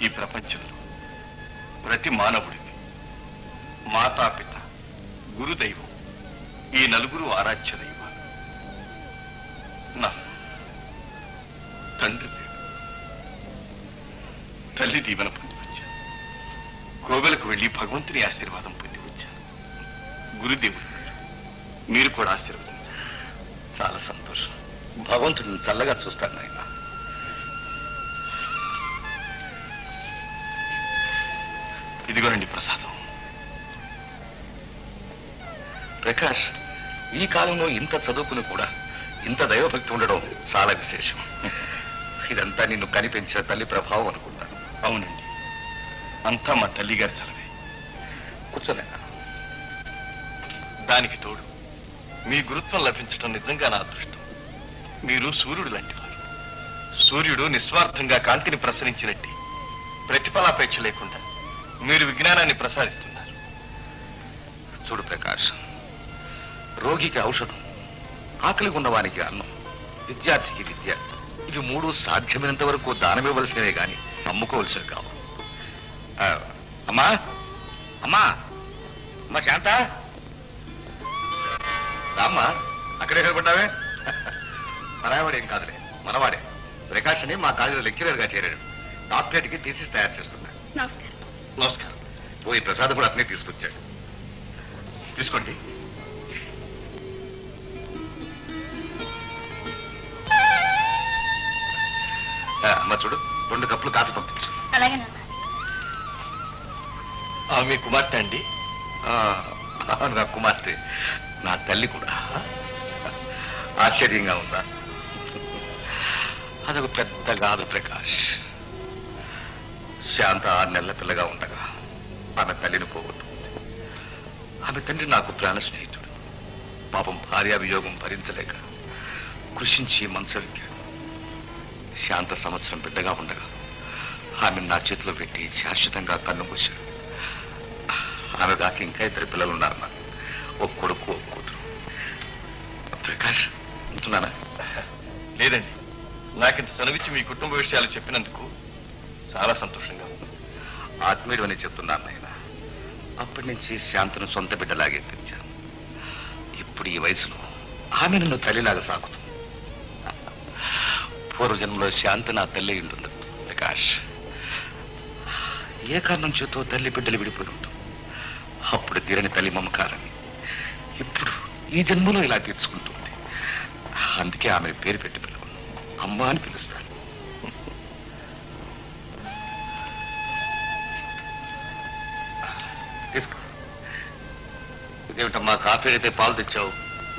ఈ ప్రపంచంలో ప్రతి మానవుడికి మాతాపిత గురుదైవం ఈ నలుగురు ఆరాధ్య దైవాలు. నా తండ్రి లేడు, తల్లి దీవెన పొంది వచ్చాను. కోవెలకు వెళ్ళి భగవంతుని ఆశీర్వాదం పొంది వచ్చాను. గురుదేవుడు మీరు కూడా ఆశీర్వదించారు. చాలా సంతోషం. భగవంతుడిని చల్లగా చూస్తాను నాయన. ఇదిగోనండి ప్రసాదం. ప్రకాష్, ఈ కాలంలో ఇంత చదువుకుని కూడా ఇంత దైవభక్తి ఉండడం చాలా విశేషం. ఇదంతా నిన్ను కనిపించిన తల్లి ప్రభావం అనుకుంటాను. అవునండి, అంతా మా తల్లిగారి చలవే. కూర్చోలేనా? దానికి తోడు మీ గురుత్వం లభించడం నిజంగా నా అదృష్టం. మీరు సూర్యుడు లాంటి వారు. సూర్యుడు నిస్వార్థంగా కాంతిని ప్రసరించినట్టు ప్రతిఫలాపేక్ష లేకుండా మీరు విజ్ఞానాన్ని ప్రసారిస్తున్నారు. చూడు ప్రకాష్, రోగికి ఔషధం, ఆకలి ఉన్నవానికి అన్నం, విద్యార్థికి విద్య, ఇవి మూడు సాధ్యమైనంత వరకు దానమివ్వవలసినవే గాని అమ్ముకోవలసినవి కావు. అమ్మా అమ్మా అమ్మా శాంత, రామ్మా. అక్కడే కనపడ్డావే? మనవాడేం కాదులే, మనవాడే. ప్రకాష్ అని మా కాలేజీలో లెక్చరర్ గా చేరాడు. డాక్టరేట్ కి థీసిస్ తయారు చేస్తున్నాడు. నమస్కారం. పోయి ప్రసాద్ కూడా అతనే తీసుకొచ్చాడు. తీసుకోండి. అమ్మ చూడు, 2 కప్పులు కాఫీ పంపించు. మీ కుమార్తె అండి? నా కుమార్తె, నా తల్లి కూడా. ఆశ్చర్యంగా ఉందా? అదొక పెద్ద గాథ ప్రకాష్. శాంత 6 నెలల పిల్లగా ఉండగా ఆమె తల్లిని పోగొట్టుకుంది. ఆమె తండ్రి నాకు ప్రాణ స్నేహితుడు. పాపం భార్యావియోగం భరించలేక కృషించి మంచమెక్కాడు. శాంత సంవత్సరం బిడ్డగా ఉండగా ఆమె నా చేతిలో పెట్టి శాశ్వతంగా కన్నుమూశాడు. ఆమె దాకా ఇంకా 2 పిల్లలు ఉన్నారు. నాకు ఒక కొడుకు, ఒక కూతురు. ప్రకాష్, ఉంటున్నానా? లేదండి, నాకింత చనువిచ్చి మీ కుటుంబ విషయాలు చెప్పినందుకు చాలా సంతోషంగా ఉంది. ఆత్మీయుడు అని చెప్తున్నాను నాయన. అప్పటి నుంచి శాంతను సొంత బిడ్డలాగే పెంచాను. ఇప్పుడు ఈ వయసులో ఆమె నన్ను తల్లిలాగా సాగుతుంది. పూర్వజన్మలో శాంతి నా తల్లి ఉంటుంది ప్రకాష్. ఏ కారణం చేతో తల్లి బిడ్డలు విడిపోయి ఉంటుంది. అప్పుడు తీరని తల్లి మమకారాన్ని ఇప్పుడు ఈ జన్మలో ఇలా తీర్చుకుంటుంది. అందుకే ఆమె పేరు పెట్టి పిలవను, అమ్మ అని పిలుస్తాను. తీసుకో. ఇదేమిటమ్మా, కాఫీ అయితే పాలు తెచ్చావు?